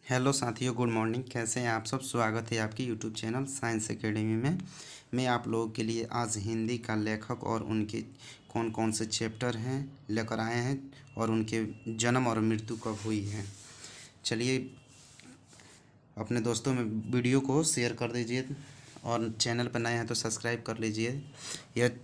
Hello साथियों, good morning. कैसे हैं आप सब? स्वागत है आपकी यूट्यूब चैनल साइंस एकेडमी में। मैं आप लोगों के लिए आज हिंदी का लेखक और उनके कौन कौन से चैप्टर हैं लेकर आए हैं और उनके जन्म और मृत्यु कब हुई है। चलिए अपने दोस्तों में वीडियो को शेयर कर दीजिए और चैनल पर नए हैं तो सब्सक्राइब कर लीजिए। यह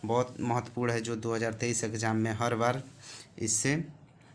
बहुत महत्वपूर्ण है जो 2023 एग्ज़ाम में हर बार इससे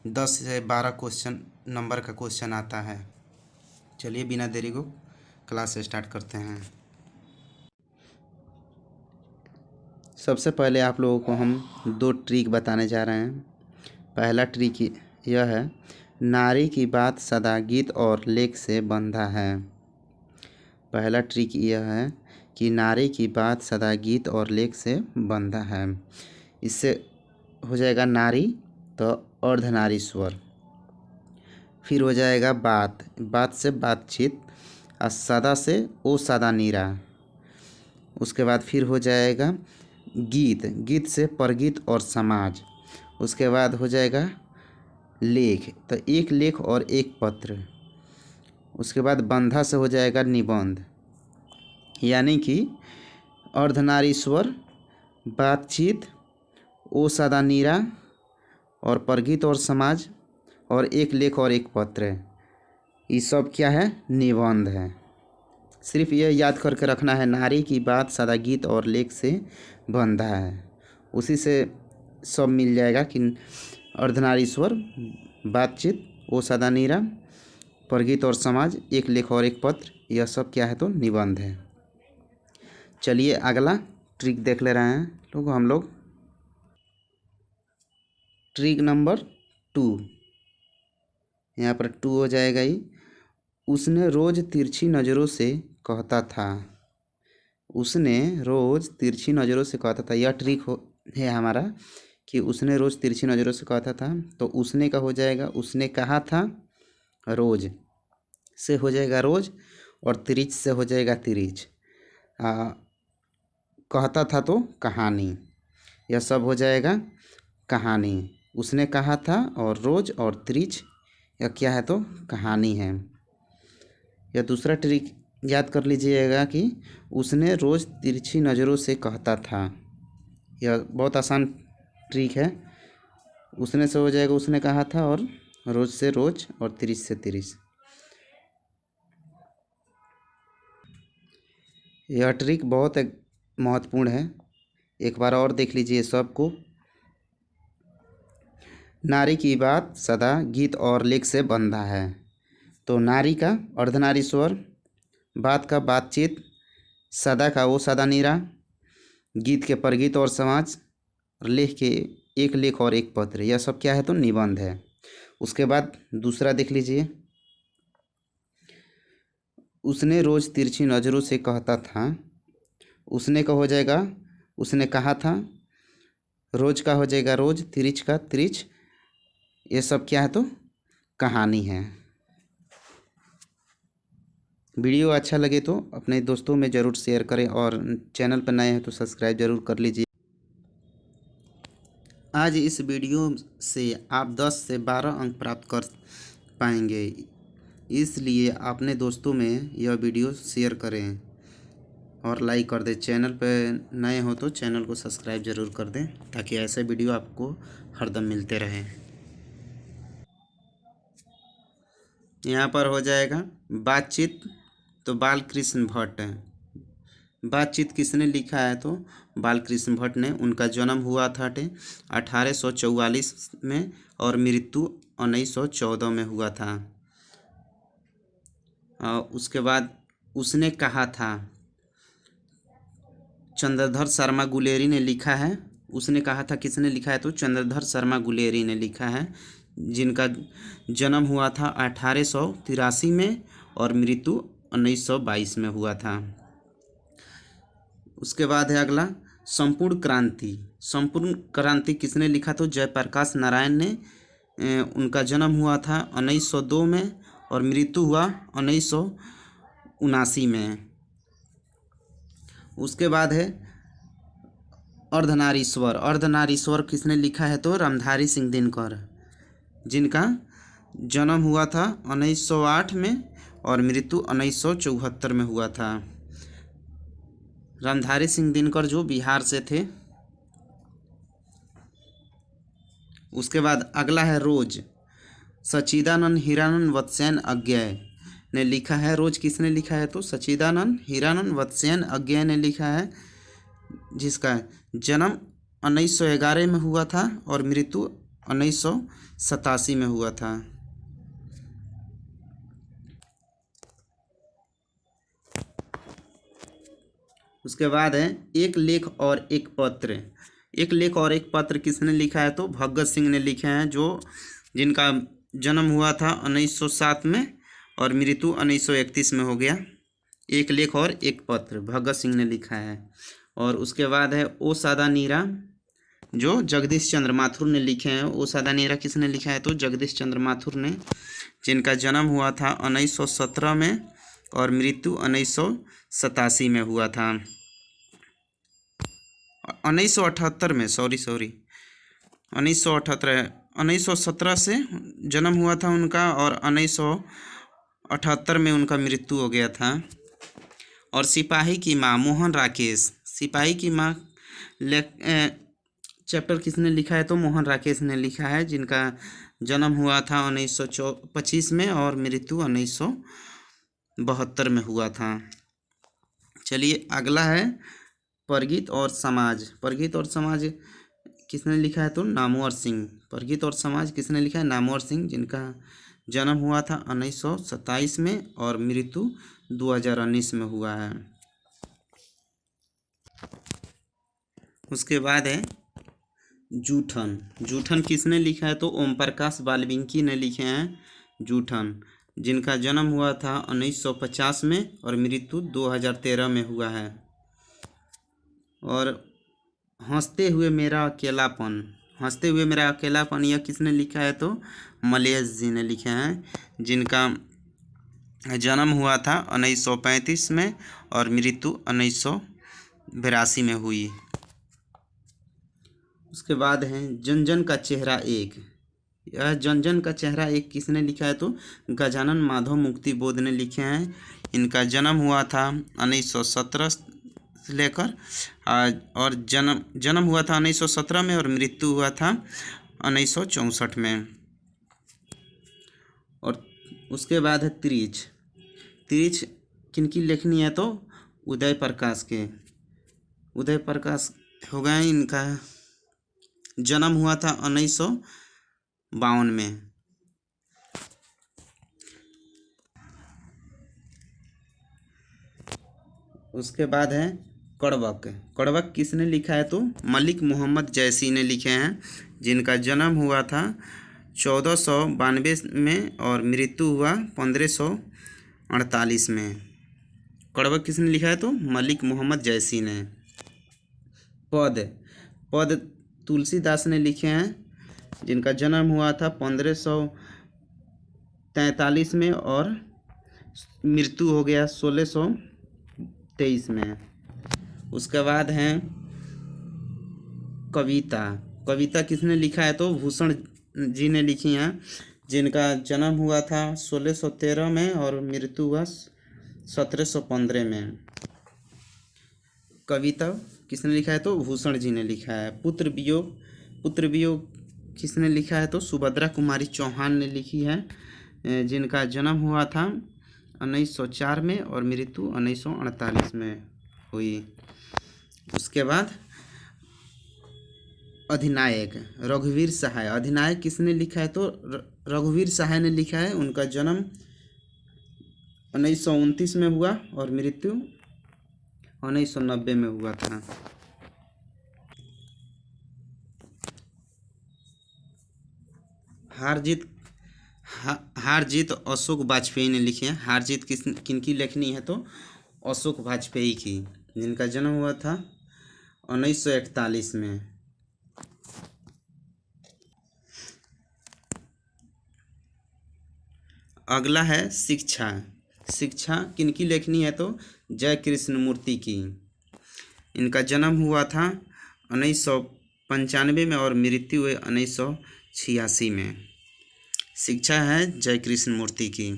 10 से 12 क्वेश्चन नंबर का क्वेश्चन आता है। चलिए बिना देरी को क्लास स्टार्ट करते हैं। सबसे पहले आप लोगों को हम 2 ट्रिक बताने जा रहे हैं। पहला ट्रिक यह है, नारी की बात सदा गीत और लेख से बंधा है। पहला ट्रिक यह है कि नारी की बात सदा गीत और लेख से बंधा है। इससे हो जाएगा नारी तो अर्धनारीश्वर, फिर हो जाएगा बात, बात से बातचीत, और सदा से ओ सदा नीरा। उसके बाद फिर हो जाएगा गीत, गीत से परगीत और समाज। उसके बाद हो जाएगा लेख, तो एक लेख और एक पत्र। उसके बाद बंधा से हो जाएगा निबंध, यानी कि अर्धनारीश्वर, बातचीत, ओ सदा नीरा और परगीत और समाज और एक लेख और एक पत्र। ये सब क्या है? निबंध है। सिर्फ यह याद करके रखना है, नारी की बात सदा गीत और लेख से बंधा है। उसी से सब मिल जाएगा कि अर्धनारीश्वर, बातचीत, ओ सदा नीरा, परगीत और समाज, एक लेख और एक पत्र, यह सब क्या है? तो निबंध है। चलिए अगला ट्रिक देख ले रहे हैं हम लोग। ट्रिक नंबर 2, यहाँ पर 2 हो जाएगा ही। उसने रोज़ तिरछी नज़रों से कहता था। उसने रोज़ तिरछी नज़रों से कहता था। यह ट्रिक है हमारा कि उसने रोज़ तिरछी नज़रों से कहता था, तो उसने का हो जाएगा उसने कहा था, रोज़ से हो जाएगा रोज़ और तिरिच से हो जाएगा तिरिच। कहता था तो कहानी, यह सब हो जाएगा कहानी। उसने कहा था और रोज़ और तिरिच, यह क्या है? तो कहानी है। यह दूसरा ट्रिक याद कर लीजिएगा कि उसने रोज़ तिरछी नज़रों से कहता था। यह बहुत आसान ट्रिक है। उसने से हो जाएगा उसने कहा था, और रोज़ से रोज़ और तिरिच से तिरिच। यह ट्रिक बहुत महत्वपूर्ण है, एक बार और देख लीजिए सबको। नारी की बात सदा गीत और लेख से बंधा है, तो नारी का अर्धनारीश्वर, बात का बातचीत, सदा का वो सदा नीरा, गीत के परगीत और समाज, और लेख के एक लेख और एक पत्र, यह सब क्या है? तो निबंध है। उसके बाद दूसरा देख लीजिए। उसने रोज़ तिरछी नज़रों से कहता था। उसने का हो जाएगा उसने कहा था, रोज़ का हो जाएगा रोज़, तिरिच का तिरिच, ये सब क्या है? तो कहानी है। वीडियो अच्छा लगे तो अपने दोस्तों में ज़रूर शेयर करें और चैनल पर नए हैं तो सब्सक्राइब ज़रूर कर लीजिए। आज इस वीडियो से आप 10 से 12 अंक प्राप्त कर पाएंगे, इसलिए अपने दोस्तों में यह वीडियो शेयर करें और लाइक कर दें। चैनल पर नए हो तो चैनल को सब्सक्राइब ज़रूर कर दें ताकि ऐसे वीडियो आपको हरदम मिलते रहें। यहाँ पर हो जाएगा बातचीत, तो बालकृष्ण भट्ट। बातचीत किसने लिखा है? तो बालकृष्ण भट्ट ने। उनका जन्म हुआ था 1844 में और मृत्यु 1914 में हुआ था। उसके बाद उसने कहा था, चंद्रधर शर्मा गुलेरी ने लिखा है। उसने कहा था किसने लिखा है? तो चंद्रधर शर्मा गुलेरी ने लिखा है, जिनका जन्म हुआ था 1883 में और मृत्यु 1922 में हुआ था। उसके बाद है अगला संपूर्ण क्रांति। संपूर्ण क्रांति किसने लिखा? तो जयप्रकाश नारायण ने। उनका जन्म हुआ था 1902 में और मृत्यु हुआ 1979 में। उसके बाद है अर्धनारीश्वर। अर्धनारीश्वर किसने लिखा है? तो रामधारी सिंह दिनकर, जिनका जन्म हुआ था 1908 में और मृत्यु 1974 में हुआ था। रामधारी सिंह दिनकर जो बिहार से थे। उसके बाद अगला है रोज। सच्चिदानंद हीरानंद वत्स्यन अज्ञेय ने लिखा है। रोज किसने लिखा है? तो सच्चिदानंद हीरानंद वत्स्यन अज्ञेय ने लिखा है, जिसका जन्म 1911 में हुआ था और मृत्यु 1987 में हुआ था। उसके बाद है एक लेख और एक पत्र। एक लेख और एक पत्र किसने लिखा है? तो भगत सिंह ने लिखे हैं, जो जिनका जन्म हुआ था 1907 में और मृत्यु 1931 में हो गया। एक लेख और एक पत्र भगत सिंह ने लिखा है। और उसके बाद है ओ सादा नीरा, जो जगदीश चंद्र माथुर ने लिखे हैं। ओ सादा नीरा किसने लिखा है? तो जगदीश चंद्र माथुर ने, जिनका जन्म हुआ था 1917 में और मृत्यु 1987 में हुआ था। 1978 में, सॉरी 1917 से जन्म हुआ था उनका और 1978 में उनका मृत्यु हो गया था। और सिपाही की माँ मोहन राकेश। सिपाही की माँ चैप्टर किसने लिखा है? तो मोहन राकेश ने लिखा है, जिनका जन्म हुआ था 1925 में और मृत्यु 1972 में हुआ था। चलिए अगला है परगीत और समाज। परगीत और समाज किसने लिखा है? तो नामवर सिंह। परगीत और समाज किसने लिखा है? नामवर सिंह, जिनका जन्म हुआ था 1927 में और मृत्यु 2019 में हुआ है। उसके बाद है जूठन। जूठन किसने लिखा है? तो ओम प्रकाश वाल्मीकि ने लिखे हैं जूठन, जिनका जन्म हुआ था 1950 में और मृत्यु 2013 में हुआ है। और हंसते हुए मेरा अकेलापन। हंसते हुए मेरा अकेलापन यह किसने लिखा है? तो मलयज जी ने लिखे हैं, जिनका जन्म हुआ था 1935 में और मृत्यु 1982 में हुई। उसके बाद है जन जन का चेहरा एक। यह जन जन का चेहरा एक किसने लिखा है? तो गजानन माधव मुक्ति बोध ने लिखे हैं। इनका जन्म हुआ था 1917 से लेकर और जन्म हुआ था 1917 में और मृत्यु हुआ था 1964 में। और उसके बाद है त्रिच। त्रिच किनकी लेखनी है? तो उदय प्रकाश के। उदय प्रकाश हो गए। इनका जन्म हुआ था 1952 में। उसके बाद है कड़वक। कड़वक किसने लिखा है? तो मलिक मोहम्मद जैसी ने लिखे हैं, जिनका जन्म हुआ था 1492 में और मृत्यु हुआ 1548 में। कड़वक किसने लिखा है? तो मलिक मोहम्मद जैसी ने। पद तुलसीदास ने लिखे हैं, जिनका जन्म हुआ था 1543 में और मृत्यु हो गया 1623 में। उसके बाद हैं कविता। कविता किसने लिखा है? तो भूषण जी ने लिखी हैं, जिनका जन्म हुआ था 1613 में और मृत्यु हुआ 1715 में। कविता किसने लिखा है? तो भूषण जी ने लिखा है। पुत्र वियोग। पुत्र वियोग किसने लिखा है? तो सुभद्रा कुमारी चौहान ने लिखी है, जिनका जन्म हुआ था 1904 में और मृत्यु 1948 में हुई। उसके बाद अधिनायक रघुवीर सहाय। अधिनायक किसने लिखा है? तो रघुवीर सहाय ने लिखा है। उनका जन्म 1929 में हुआ और मृत्यु 1990 में हुआ था। हार जीत अशोक वाजपेयी ने लिखी है। हार जीत किनकी लेखनी है? तो अशोक वाजपेयी की, जिनका जन्म हुआ था 1941 में। अगला है शिक्षा। शिक्षा किनकी लेखनी है? तो जय कृष्णमूर्ति की। इनका जन्म हुआ था 1995 में और मृत्यु हुई 1986 में। शिक्षा है जय कृष्ण मूर्ति की।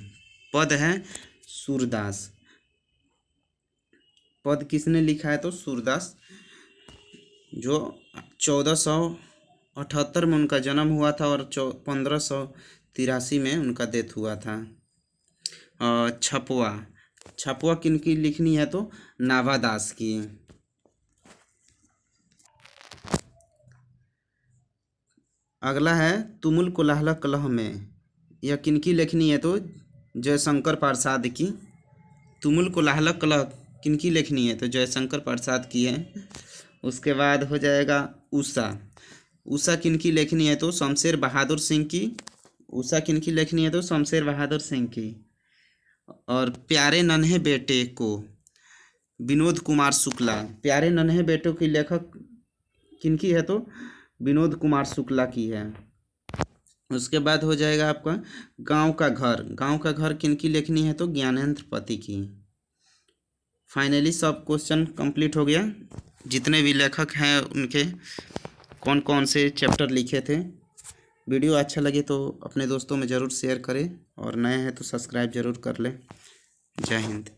पद है सूरदास। पद किसने लिखा है? तो सूरदास, जो 1478 में उनका जन्म हुआ था और 1583 में उनका डेथ हुआ था। छपुआ। छपुआ किनकी लिखनी है? तो नाभादास की। अगला है तुमुल कोलाहल कलह में। यह किनकी लेखनी है? तो जयशंकर प्रसाद की। तुमुल कोलाहल कलह किनकी लेखनी है? तो जयशंकर प्रसाद की है। उसके बाद हो जाएगा उषा। उषा किनकी लेखनी है? तो शमशेर बहादुर सिंह की। उषा किनकी लेखनी है? तो शमशेर बहादुर सिंह की। और प्यारे नन्हे बेटे को विनोद कुमार शुक्ला। प्यारे नन्हे बेटों की लेखक किनकी है? तो विनोद कुमार शुक्ला की है। उसके बाद हो जाएगा आपका गांव का घर। गांव का घर किनकी लेखनी है? तो ज्ञानेंद्र पति की। फाइनली सब क्वेश्चन कंप्लीट हो गया। जितने भी लेखक हैं उनके कौन कौन से चैप्टर लिखे थे। वीडियो अच्छा लगे तो अपने दोस्तों में ज़रूर शेयर करें और नए हैं तो सब्सक्राइब ज़रूर कर लें। जय हिंद।